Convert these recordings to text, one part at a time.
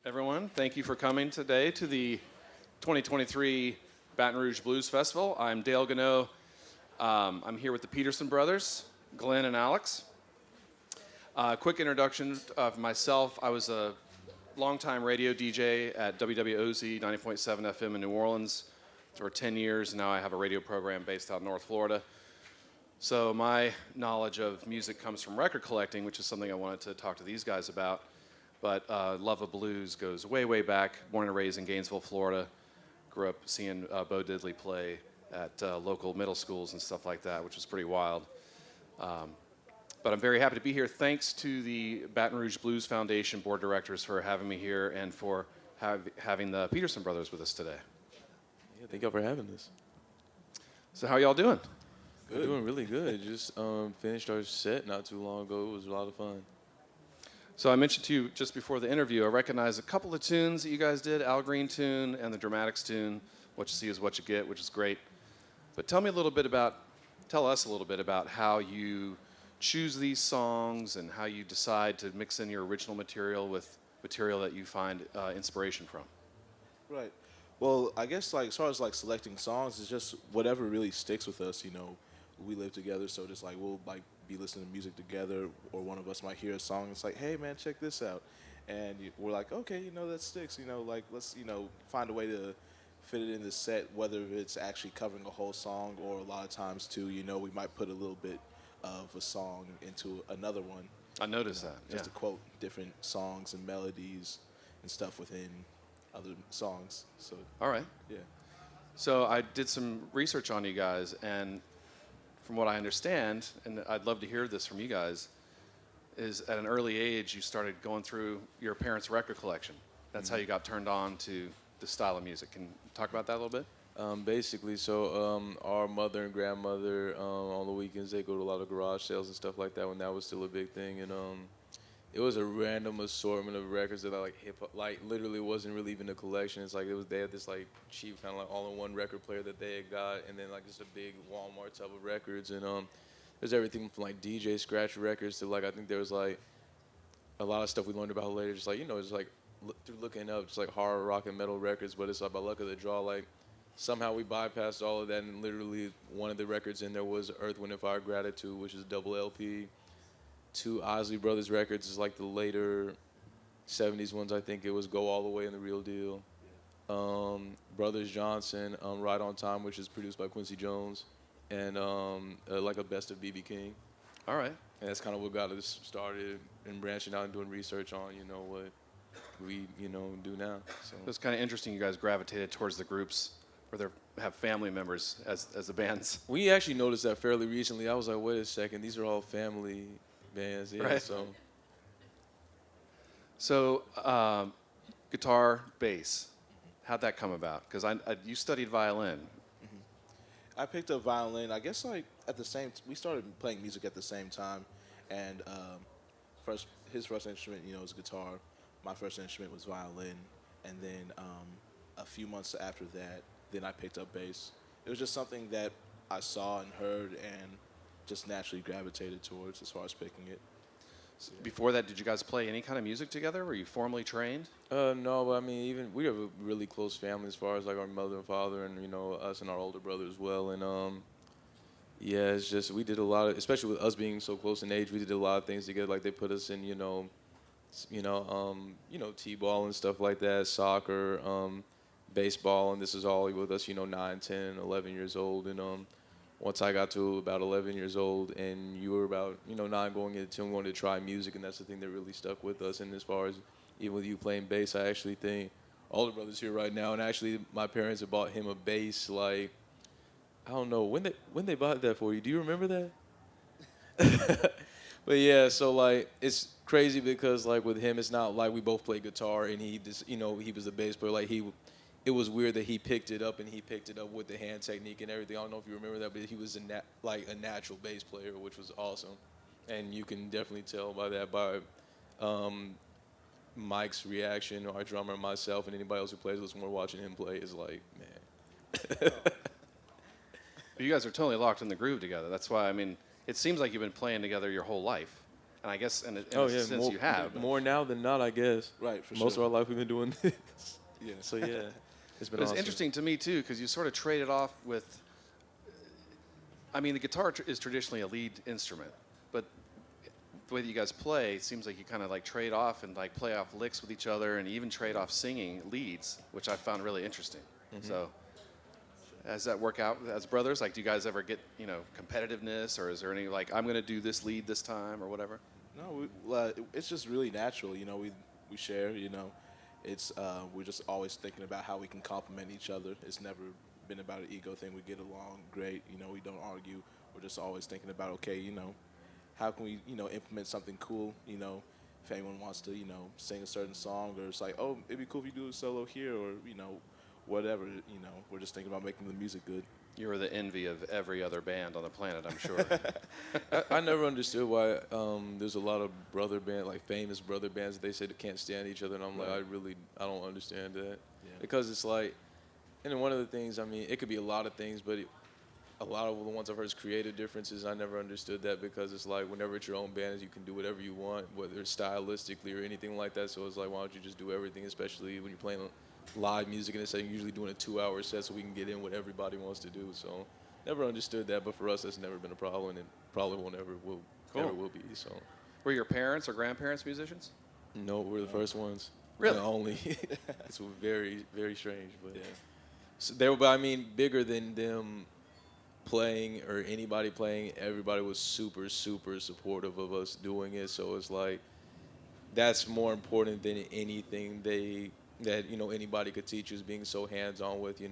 everyone. Thank you for coming today to the 2023 Baton Rouge Blues Festival. I'm Dale Gano. I'm here with the Peterson Brothers, Glenn and Alex. Quick introduction of myself. I was a longtime radio DJ at WWOZ 90.7 FM in New Orleans for 10 years, and now I have a radio program based out in North Florida. So my knowledge of music comes from record collecting, which is something I wanted to talk to these guys about. But love of blues goes way, way back. Born and raised in Gainesville, Florida. Grew up seeing Bo Diddley play at local middle schools and stuff like that, which was pretty wild. But I'm very happy to be here. Thanks to the Baton Rouge Blues Foundation board directors for having me here and for having the Peterson Brothers with us today. Yeah, thank y'all for having us. So how y'all doing? Good. We're doing really good. Just finished our set not too long ago. It was a lot of fun. So I mentioned to you just before the interview, I recognize a couple of tunes that you guys did, Al Green tune and the Dramatics tune, What You See Is What You Get, which is great. But tell us a little bit about how you choose these songs and how you decide to mix in your original material with material that you find inspiration from. Right. Well, I guess like as far as like selecting songs, it's just whatever really sticks with us. You know, we live together, so just like we'll like be listening to music together, or one of us might hear a song. It's like, hey man, check this out, and we're like, okay, you know that sticks. You know, like let's find a way to fit it in the set, whether it's actually covering a whole song or a lot of times too. You know, we might put a little bit of a song into another one. I noticed that. Just to quote different songs and melodies and stuff within other songs. So all right. yeah. So I did some research on you guys, and from what I understand, and I'd love to hear this from you guys, is at an early age you started going through your parents' record collection. That's how you got turned on to this style of music. Can you talk about that a little bit? Basically, our mother and grandmother, on the weekends, they go to a lot of garage sales and stuff like that when that was still a big thing. And it was a random assortment of records that like hip-hop, like literally wasn't really even a collection. It's like they had this like cheap kind of like all-in-one record player that they had got, and then like just a big Walmart tub of records. And there's everything from like DJ scratch records to like I think there was like a lot of stuff we learned about later, just like just like through looking up, just like hard rock and metal records. But it's like by luck of the draw, like somehow we bypassed all of that, and literally one of the records in there was Earth, Wind and Fire, Gratitude, which is a double LP. Two Isley Brothers records is like the later 70s ones. I think it was Go All the Way and The Real Deal. Brothers Johnson, Right on Time, which is produced by Quincy Jones, and like a best of B.B. King. All right. And that's kind of what got us started and branching out and doing research on what we do now. So It was kind of interesting you guys gravitated towards the groups where they have family members as the bands. we actually noticed that fairly recently. I was like, wait a second, these are all family bands. Yeah, Right. So Guitar, bass, how'd that come about? Because you studied violin. I picked up violin. I guess like at the same. We started playing music at the same time, and his first instrument, was guitar. My first instrument was violin, and then a few months after that, then I picked up bass. It was just something that I saw and heard, and just naturally gravitated towards as far as picking it. So before that, did you guys play any kind of music together? Were you formally trained? No, but I mean, even we have a really close family as far as like our mother and father, and us and our older brother as well. And yeah, it's just we did a lot of, especially with us being so close in age, we did a lot of things together. Like they put us in, t-ball and stuff like that, soccer, baseball, and this is all with us, 9, 10, 11 years old. And once I got to about 11 years old, and you were about 9 going into 10, going to try music, and that's the thing that really stuck with us. And as far as even with you playing bass, I actually think older brother's here right now, and actually my parents had bought him a bass like I don't know when they bought that for you. Do you remember that? But yeah, so like it's crazy because like with him, it's not like we both play guitar and he just he was the bass player. Like it was weird that he picked it up and he picked it up with the hand technique and everything. I don't know if you remember that, but he was a natural bass player, which was awesome, and you can definitely tell by that by Mike's reaction, our drummer, and myself, and anybody else who plays with us when we're watching him play is like, man. You guys are totally locked in the groove together. That's why, it seems like you've been playing together your whole life. And I guess in a Oh yeah, sense you have. But more now than not, I guess. Right, for Most sure. of our life we've been doing this. Yeah. So yeah, it's been But it's awesome. interesting to me too, because you sort of trade it off with. I mean, the guitar is traditionally a lead instrument, but the way that you guys play, it seems like you kind of like trade off and like play off licks with each other, and even trade off singing leads, which I found really interesting. So, does that work out as brothers? Like, do you guys ever get competitiveness, or is there any like I'm going to do this lead this time or whatever? No, it's just really natural. We share. It's we're just always thinking about how we can complement each other. It's never been about an ego thing. We get along great. We don't argue. We're just always thinking about how can we implement something cool. If anyone wants to sing a certain song, or it's like, oh, it'd be cool if you do a solo here, or whatever. We're just thinking about making the music good. You are the envy of every other band on the planet, I'm sure. I never understood why there's a lot of famous brother bands that they say that can't stand each other, and I'm like, I don't understand that. Yeah. Because it's like, and then one of the things, I mean, it could be a lot of things, but a lot of the ones I've heard is creative differences. I never understood that, because it's like whenever it's your own band, you can do whatever you want, whether it's stylistically or anything like that. So it's like, why don't you just do everything, especially when you're playing live music, and it's like usually doing a 2-hour set so we can get in what everybody wants to do. So never understood that, but for us that's never been a problem, and probably never will be. So Were your parents or grandparents musicians? no, we're the first ones. Really? The only. It's very, very strange, but so but I mean, bigger than them playing or anybody playing, everybody was super, super supportive of us doing it. So it's like, that's more important than anything that anybody could teach us, being so hands-on with,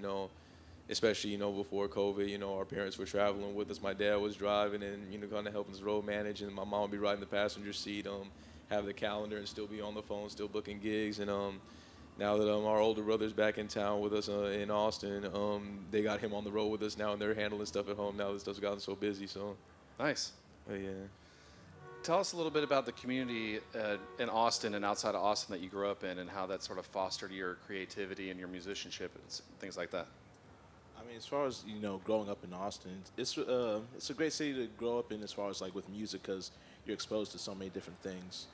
especially, before COVID, our parents were traveling with us. My dad was driving and, kind of helping us road manage, and my mom would be riding the passenger seat, have the calendar and still be on the phone, still booking gigs. And now that our older brother's back in town with us in Austin, they got him on the road with us now, and they're handling stuff at home now that stuff's gotten so busy. So, Nice. yeah. Tell us a little bit about the community in Austin and outside of Austin that you grew up in, and how that sort of fostered your creativity and your musicianship and things like that. I mean, as far as growing up in Austin, it's a great city to grow up in as far as like with music, because you're exposed to so many different things.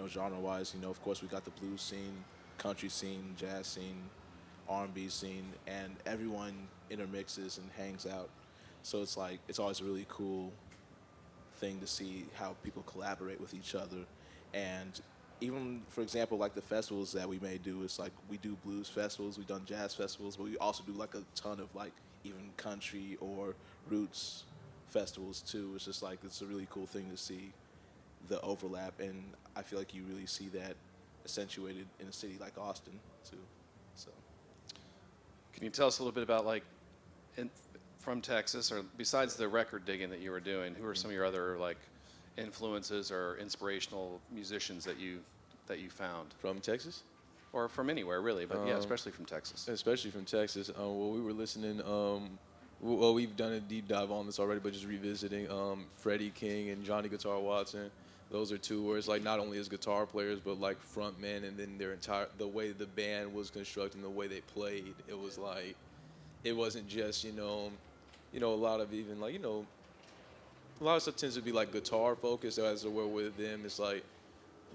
Genre-wise, of course we got the blues scene, country scene, jazz scene, R&B scene, and everyone intermixes and hangs out. So it's like it's always a really cool thing to see how people collaborate with each other. And even, for example, like the festivals that we may do, it's like we do blues festivals, we've done jazz festivals, but we also do like a ton of like even country or roots festivals too. It's just like, it's a really cool thing to see the overlap, and I feel like you really see that accentuated in a city like Austin too. So Can you tell us a little bit about from Texas, or besides the record digging that you were doing, who are some of your other like influences or inspirational musicians that you found, From Texas? or from anywhere really, but yeah, especially from Texas? Especially from Texas. Well, we were listening. Well, we've done a deep dive on this already, but just revisiting Freddie King and Johnny Guitar Watson. Those are two where it's like not only as guitar players, but like frontmen, and then the way the band was constructed and the way they played. It was like, it wasn't just a lot of even like a lot of stuff tends to be like guitar focused, as it were with them. It's like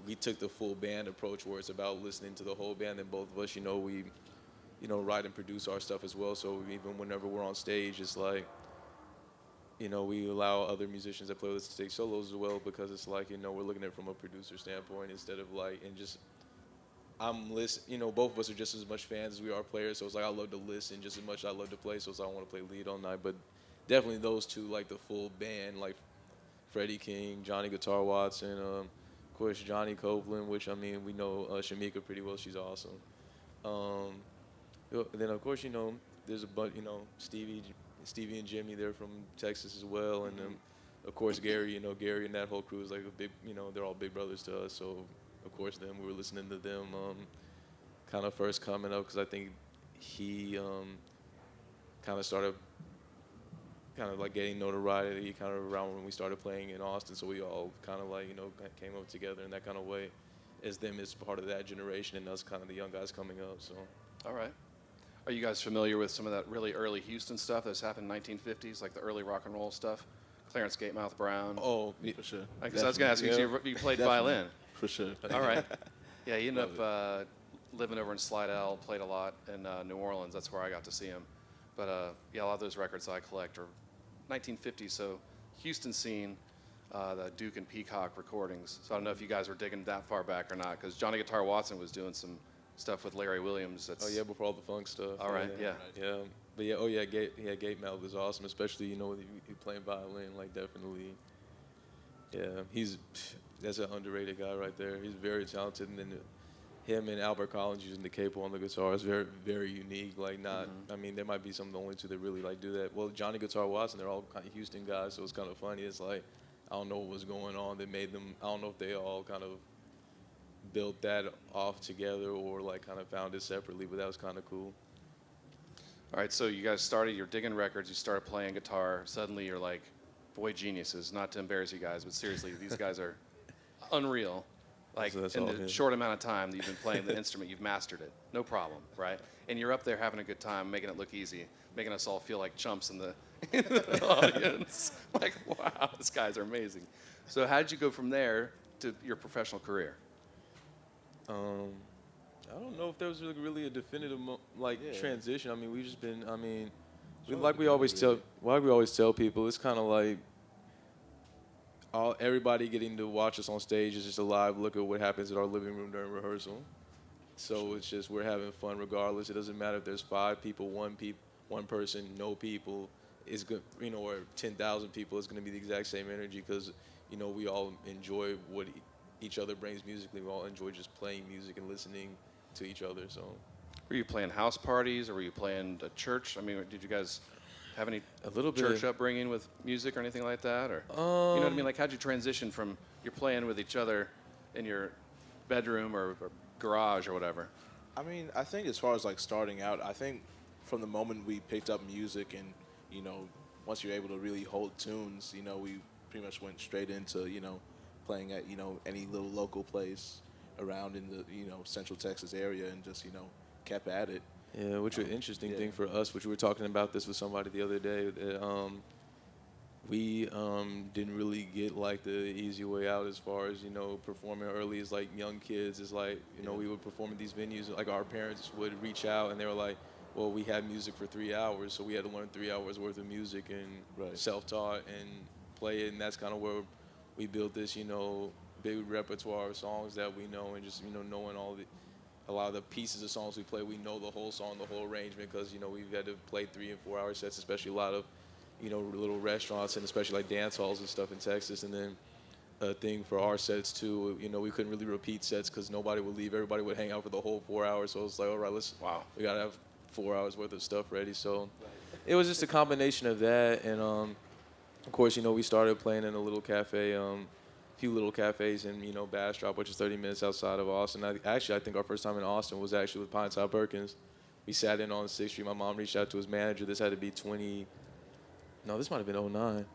we took the full band approach where it's about listening to the whole band, and both of us, we write and produce our stuff as well. So even whenever we're on stage, it's like, we allow other musicians that play with us to take solos as well, because it's like, we're looking at it from a producer standpoint instead of like, and just, I'm listening, both of us are just as much fans as we are players. So it's like, I love to listen just as much as I love to play. So it's like, I want to play lead all night. But definitely those two, like the full band, like Freddie King, Johnny Guitar Watson, of course, Johnny Copeland, which, I mean, we know Shamika pretty well. She's awesome. Then, of course, there's a bunch, Stevie and Jimmy, they're from Texas as well. And of course, Gary, Gary and that whole crew is like a big, they're all big brothers to us. So, of course, we were listening to them kind of first coming up, because I think he kind of started kind of like getting notoriety kind of around when we started playing in Austin. So we all kind of like, came up together in that kind of way, as them as part of that generation and us kind of the young guys coming up. So. All right. Are you guys familiar with some of that really early Houston stuff that's happened in the 1950s, like the early rock and roll stuff? Clarence Gatemouth Brown. Oh, For sure. I guess I was going to ask you, 'cause you played Definitely. violin. For sure. All right. Yeah, he ended up living over in Slidell, played a lot in New Orleans. That's where I got to see him. But yeah, a lot of those records I collect are 1950s, so Houston scene, the Duke and Peacock recordings. So I don't know if you guys were digging that far back or not, because Johnny Guitar Watson was doing some stuff with Larry Williams. Oh yeah, before all the funk stuff. All right, yeah. Yeah, but Gatemouth was awesome, especially with you playing violin, like definitely. Yeah, that's an underrated guy right there. He's very talented, and then him and Albert Collins using the capo on the guitar is very, very unique. Like I mean, there might be some of the only two that really like do that. Well, Johnny Guitar Watson, they're all kind of Houston guys, so it's kind of funny. It's like I don't know what was going on that made them. I don't know if they all kind of built that off together or like kind of found it separately, but that was kind of cool. All right, so you guys started, you're digging records, you started playing guitar. Suddenly you're like, boy geniuses. Not to embarrass you guys, but seriously, these guys are unreal. Like So that's in all the him. short amount of time that you've been playing the instrument, you've mastered it. No problem, right? And you're up there having a good time, making it look easy, making us all feel like chumps in the, in the audience. Like, wow, these guys are amazing. So how did you go from there to your professional career? I don't know if there was really a definitive Yeah. transition. I mean, we've just been. I mean, Sort of like we together, always tell people, it's kind of like everybody getting to watch us on stage is just a live look at what happens in our living room during rehearsal. So it's just we're having fun regardless. It doesn't matter if there's 5 people, one person, no people. It's good, or 10,000 people. It's going to be the exact same energy because we all enjoy what each other brings musically. We all enjoy just playing music and listening to each other. So Were you playing house parties or were you playing a church? I mean, did you guys have any a little bit. church upbringing with music or anything like that? Or you know what I mean? Like, how'd you transition from you're playing with each other in your bedroom or garage or whatever? I mean, I think as far as like starting out, I think from the moment we picked up music and, once you're able to really hold tunes, we pretty much went straight into, playing at, any little local place around in the, Central Texas area and just, kept at it. Yeah, which was an interesting thing for us, which we were talking about this with somebody the other day, that we didn't really get like the easy way out as far as, performing early as like young kids. It's like, we would perform at these venues, like our parents would reach out and they were like, well, we had music for 3 hours, so we had to learn 3 hours worth of music and self-taught and play it, and that's kind of where we built this, big repertoire of songs that we know, and just, knowing a lot of the pieces of songs we play, we know the whole song, the whole arrangement, because, we've had to play 3 and 4 hour sets, especially a lot of, little restaurants and especially like dance halls and stuff in Texas. And then a thing for our sets too, we couldn't really repeat sets because nobody would leave. Everybody would hang out for the whole 4 hours. So it was like, all right, we got to have 4 hours worth of stuff ready. So it was just a combination of that. And, of course, we started playing in a little cafe, few little cafes in, Bastrop, which is 30 minutes outside of Austin. I think our first time in Austin was actually with Pine Top Perkins. We sat in on 6th Street. My mom reached out to his manager. This had to be this might have been 09.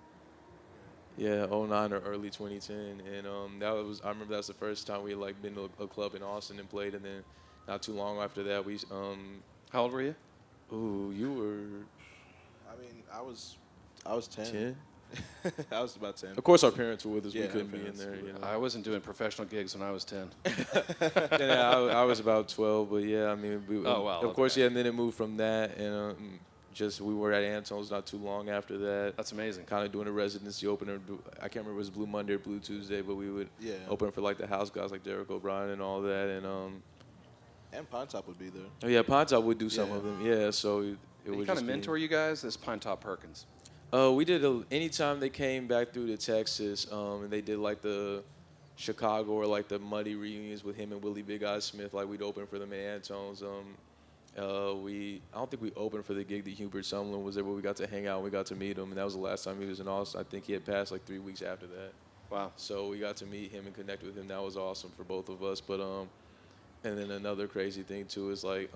Yeah, 09 or early 2010. And I remember that was the first time we had like been to a club in Austin and played. And then not too long after that, we How old were you? ooh, you were I mean, I was 10. 10? I was about 10. Of course, our parents were with us. Yeah, We couldn't our be in parents there. were. I wasn't doing professional gigs when I was 10. Yeah, I was about 12, but yeah, I mean, Oh, wow, of course, okay. yeah, and then it moved from that, and we were at Antone's not too long after that. That's amazing. Kind of doing a residency opener. I can't remember if it was Blue Monday or Blue Tuesday, but we would open for like the house guys like Derek O'Brien and all that, And Pine Top would be there. oh yeah, Pine Top would do some Yeah. of them. Yeah, so it Did he was kind just of mentor you guys? This Pine Top Perkins. We did anytime they came back through to Texas, and they did like the Chicago or like the Muddy reunions with him and Willie Big Eye Smith. Like we'd open for them at Antone's. I don't think we opened for the gig that Hubert Sumlin was there, but we got to hang out and we got to meet him, and that was the last time he was in Austin. I think he had passed like 3 weeks after that. Wow. So we got to meet him and connect with him. That was awesome for both of us. But and then another crazy thing too is like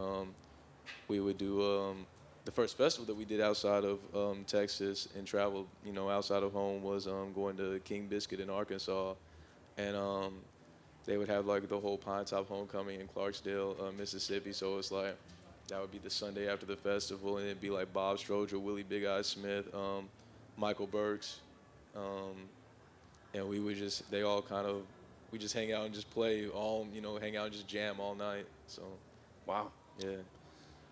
we would do the first festival that we did outside of Texas and traveled, outside of home was going to King Biscuit in Arkansas, and they would have like the whole Pine Top Homecoming in Clarksdale, Mississippi. So it's like that would be the Sunday after the festival, and it'd be like Bob Stroger, Willie Big Eye Smith, Michael Burks, and we would just they all kind of we just hang out and just play all hang out and just jam all night. So Wow. yeah.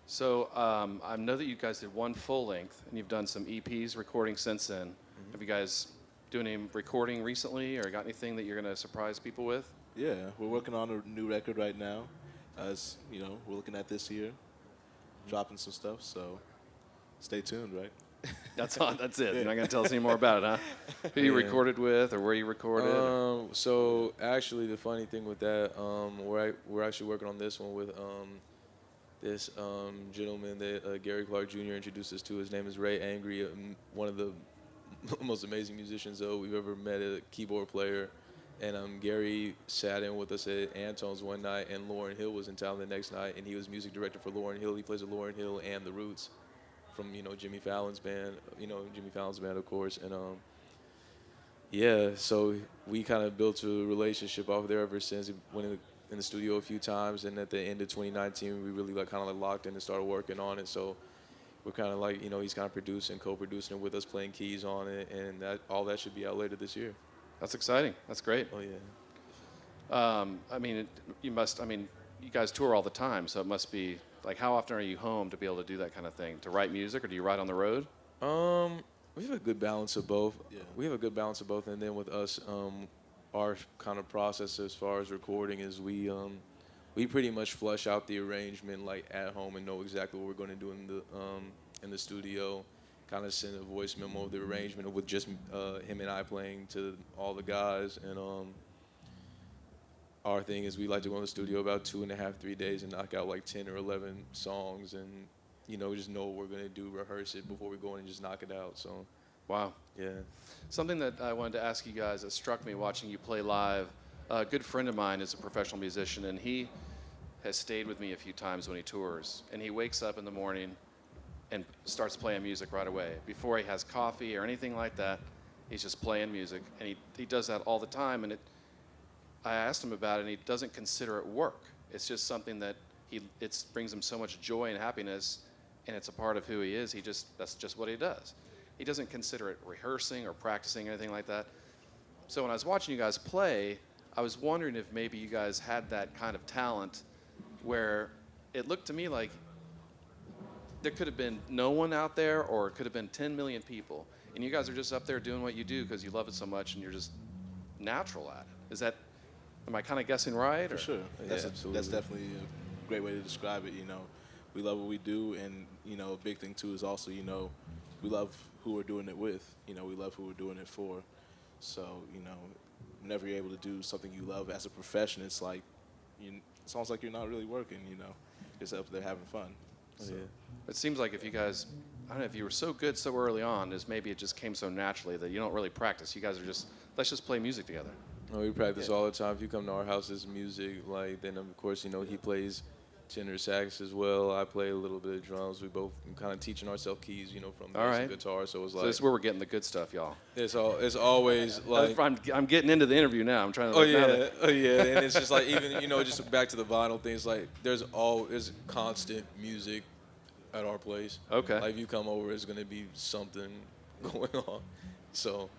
So I know that you guys did one full length, and you've done some EPs recording since then. Have you guys doing any recording recently, or got anything that you're going to surprise people with? Yeah, we're working on a new record right now. As you know, we're looking at this year, dropping some stuff. So stay tuned, right? That's all. That's it. You're not going to tell us any more about it, huh? Who you Yeah. recorded with, or where you recorded? So actually, the funny thing with that, we're actually working on this one with this gentleman that Gary Clark Jr. introduced us to. His name is Ray Angry, one of the most amazing musicians we've ever met, a keyboard player. And Gary sat in with us at Antone's one night, and Lauryn Hill was in town the next night, and he was music director for Lauryn Hill. He plays with Lauryn Hill and The Roots from Jimmy Fallon's band, of course. And yeah, so we kind of built a relationship off there ever since. He went in the studio a few times, and at the end of 2019, we really kind of locked in and started working on it. So we're kind of he's kind of producing, co-producing it with us, playing keys on it, and all that should be out later this year. That's exciting. That's great. Oh yeah. I mean, you guys tour all the time, so it must be like, how often are you home to be able to do that kind of thing? To write music, or do you write on the road? We have a good balance of both. Yeah. We have a good balance of both, and then with us, our kind of process as far as recording is we pretty much flush out the arrangement at home and know exactly what we're going to do in the studio. Kind of send a voice memo of the arrangement with just him and I playing to all the guys. And our thing is we like to go in the studio about 2.5, 3 days and knock out 10 or 11 songs, and just know what we're gonna do, rehearse it before we go in and just knock it out. So Wow. yeah. Something that I wanted to ask you guys that struck me watching you play live. A good friend of mine is a professional musician, and he has stayed with me a few times when he tours. And he wakes up in the morning and starts playing music right away. Before he has coffee or anything like that, he's just playing music. And he does that all the time. And I asked him about it, and he doesn't consider it work. It's just something that it brings him so much joy and happiness, and it's a part of who he is. That's just what he does. He doesn't consider it rehearsing or practicing or anything like that. So when I was watching you guys play, I was wondering if maybe you guys had that kind of talent where it looked to me like there could have been no one out there, or it could have been 10 million people, and you guys are just up there doing what you do because you love it so much and you're just natural at it. Am I kind of guessing right? For Or? sure. Absolutely. That's definitely a great way to describe it. We love what we do, and a big thing too is also we love who we're doing it with. We love who we're doing it for. So whenever you're able to do something you love as a profession, it's like it's almost like you're not really working. You're just up there having fun. So. Yeah. It seems like if you guys, I don't know, if you were so good so early on, as maybe it just came so naturally that you don't really practice. You guys are just, let's just play music together. No, we practice all the time. If you come to our house, it's music. Then of course, he plays tenor sax as well. I play a little bit of drums. We both kind of teaching ourselves keys, from bass and guitar. So it's So this is where we're getting the good stuff, y'all. it's always I'm getting into the interview now. I'm trying to. And it's just even just back to the vinyl thing. It's there's constant music at our place. Okay. If you come over, it's gonna be something going on. So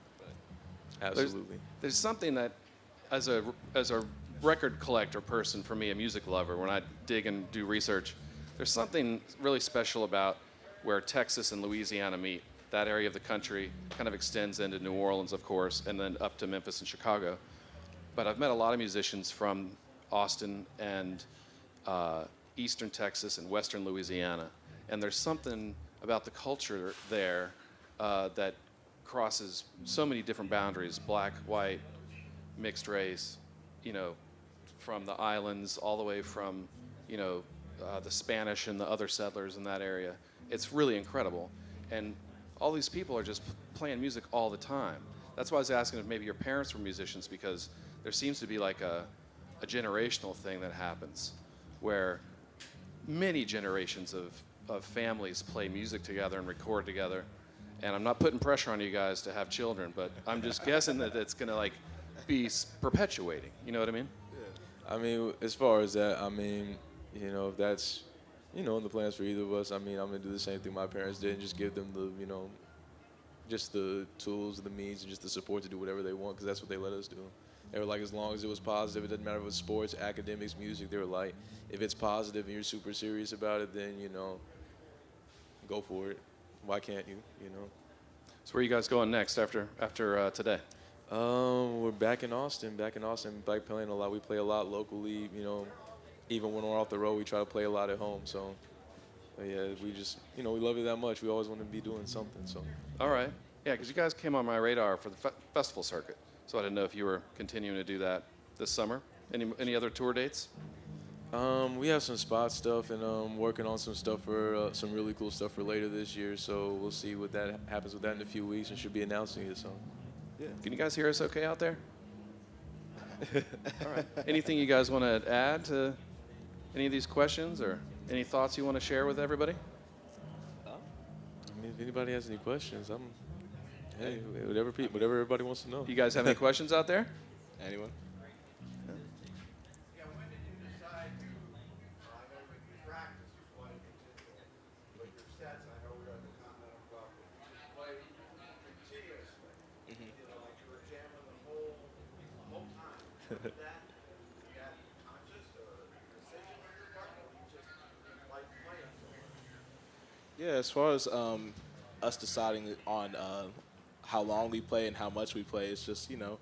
absolutely. There's something that, as a record collector person, for me, a music lover, when I dig and do research, there's something really special about where Texas and Louisiana meet. That area of the country kind of extends into New Orleans, of course, and then up to Memphis and Chicago. But I've met a lot of musicians from Austin and Eastern Texas and Western Louisiana, and there's something about the culture there that crosses so many different boundaries: black, white, mixed race, from the islands all the way from, the Spanish and the other settlers in that area. It's really incredible. And all these people are just playing music all the time. That's why I was asking if maybe your parents were musicians, because there seems to be like a generational thing that happens where many generations of families play music together and record together. And I'm not putting pressure on you guys to have children, but I'm just guessing that it's going to be perpetuating. You know what I mean? I mean, as far as that, if that's, in the plans for either of us, I'm going to do the same thing my parents did and just give them the, just the tools, the means, and just the support to do whatever they want, because that's what they let us do. They were like, as long as it was positive, it doesn't matter if it was sports, academics, music. They were like, if it's positive and you're super serious about it, then, you know, go for it. Why can't you, you know? So where are you guys going next after today? We're back in Austin, like playing a lot. We play a lot locally, you know. Even when we're off the road, we try to play a lot at home. So, but yeah, we just, you know, we love it that much. We always want to be doing something. So. All right. Yeah, because you guys came on my radar for the festival circuit. So I didn't know if you were continuing to do that this summer. Any other tour dates? We have some spot stuff and working on some stuff for some really cool stuff for later this year. So we'll see what that happens with that in a few weeks, and should be announcing it. So. Yeah. Can you guys hear us okay out there? All right. Anything you guys want to add to any of these questions, or any thoughts you want to share with everybody? I mean, if anybody has any questions, hey, whatever everybody wants to know. You guys have any questions out there? Anyone? Yeah, when did you decide to, I know when you practice, you play continually, but your sets, I know we were at the Continental Club, you play continuously. You know, like you were jamming the whole time. Did that, you got conscious or decision on your part, or you just like playing so much? Yeah, as far as us deciding on how long we play and how much we play, it's just, you know,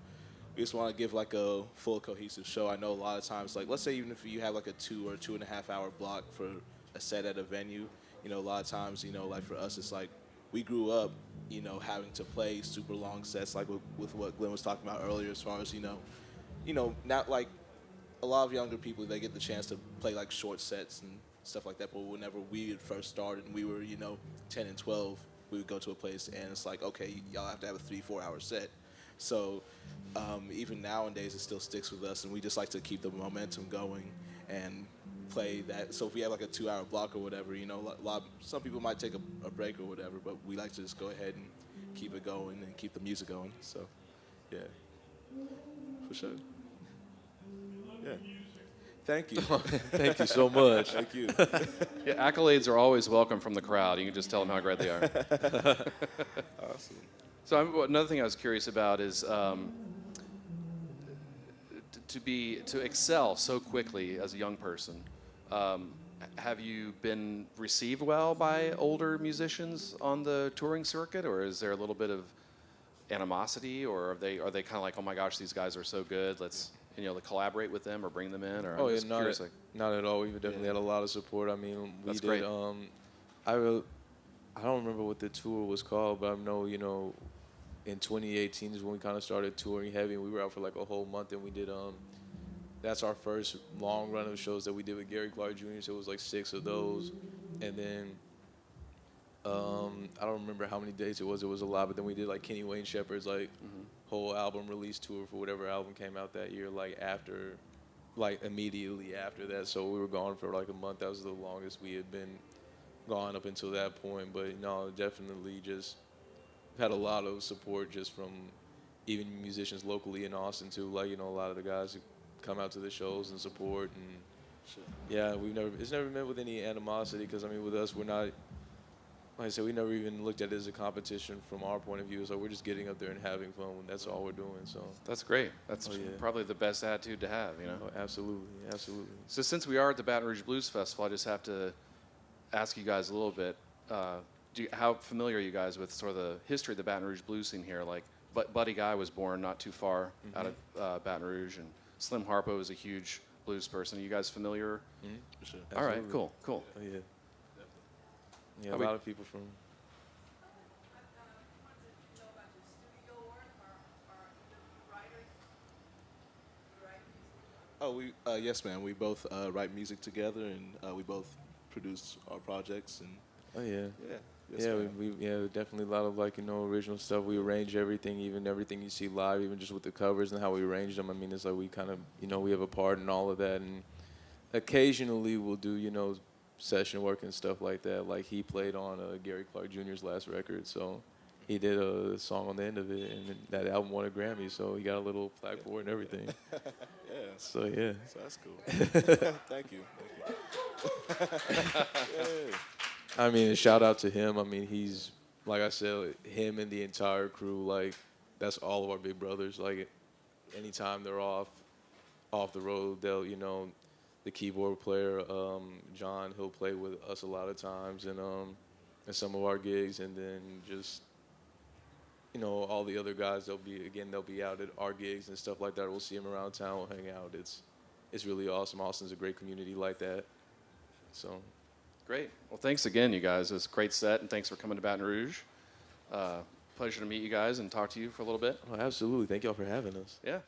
we just want to give like a full cohesive show. I know a lot of times, like, let's say even if you have like a 2 or 2.5 hour block for a set at a venue, you know, a lot of times, you know, like for us, it's like we grew up, you know, having to play super long sets, like with what Glenn was talking about earlier, as far as, you know, not like a lot of younger people, they get the chance to play like short sets and stuff like that. But whenever we had first started and we were, you know, 10 and 12, we would go to a place and it's like, okay, y'all have to have a 3-4 hour set. So even nowadays, it still sticks with us, and we just like to keep the momentum going and play that. So if we have like a 2 hour block or whatever, you know, some people might take a break or whatever, but we like to just go ahead and keep it going and keep the music going. So, yeah, for sure. Yeah. Thank you. Thank you so much. Thank you. Yeah, accolades are always welcome from the crowd. You can just tell them how great they are. Awesome. So another thing I was curious about is to excel so quickly as a young person. Have you been received well by older musicians on the touring circuit, or is there a little bit of animosity, or are they kind of like, oh my gosh, these guys are so good, let's collaborate with them or bring them in? Or Oh, I'm yeah, just curious, like, not at all. We've definitely had a lot of support. I mean, we That's did. great. I don't remember what the tour was called, but I know, you know, in 2018 is when we kind of started touring heavy, and we were out for like a whole month, and we did. That's our first long run of shows that we did with Gary Clark Jr. So it was like 6 of those, and then I don't remember how many days it was. It was a lot, but then we did like Kenny Wayne Shepherd's like whole album release tour for whatever album came out that year, like immediately after that. So we were gone for like a month. That was the longest we had been gone up until that point. But no, definitely just had a lot of support just from even musicians locally in Austin too. Like, you know, a lot of the guys who come out to the shows and support, and yeah, it's never met with any animosity, because I mean, with us, we're not, like I said, we never even looked at it as a competition from our point of view. So we're just getting up there and having fun. That's all we're doing. So that's great. That's yeah. probably the best attitude to have, you know? Oh, absolutely. So since we are at the Baton Rouge Blues Festival, I just have to ask you guys a little bit. How familiar are you guys with sort of the history of the Baton Rouge blues scene here? Like, Buddy Guy was born not too far out of Baton Rouge, and Slim Harpo is a huge blues person. Are you guys familiar? For sure. All right, cool. Oh, yeah. Yeah, How a lot of people from. Oh, yes, ma'am. We both write music together, and we both produce our projects, and Oh yeah. yeah. Yes, Yeah, ma'am. we definitely a lot of, like, you know, original stuff. We arrange everything, even everything you see live, even just with the covers and how we arrange them. I mean, it's like we kind of, you know, we have a part in all of that, and occasionally we'll do, you know, session work and stuff like that. Like, he played on Gary Clark Jr.'s last record, so he did a song on the end of it, and that album won a Grammy, so he got a little plaque for it and everything. Yeah. So yeah. So that's cool. Thank you. Yeah. I mean, a shout out to him. I mean, he's like I said, him and the entire crew, like that's all of our big brothers. Like anytime they're off the road, they'll, the keyboard player, John, he'll play with us a lot of times, and at some of our gigs, and then just, all the other guys, they'll be out at our gigs and stuff like that. We'll see them around town, we'll hang out. It's really awesome. Austin's a great community like that. So. Great. Well, thanks again, you guys. It was a great set, and thanks for coming to Baton Rouge. Pleasure to meet you guys and talk to you for a little bit. Oh, absolutely. Thank y'all for having us. Yeah.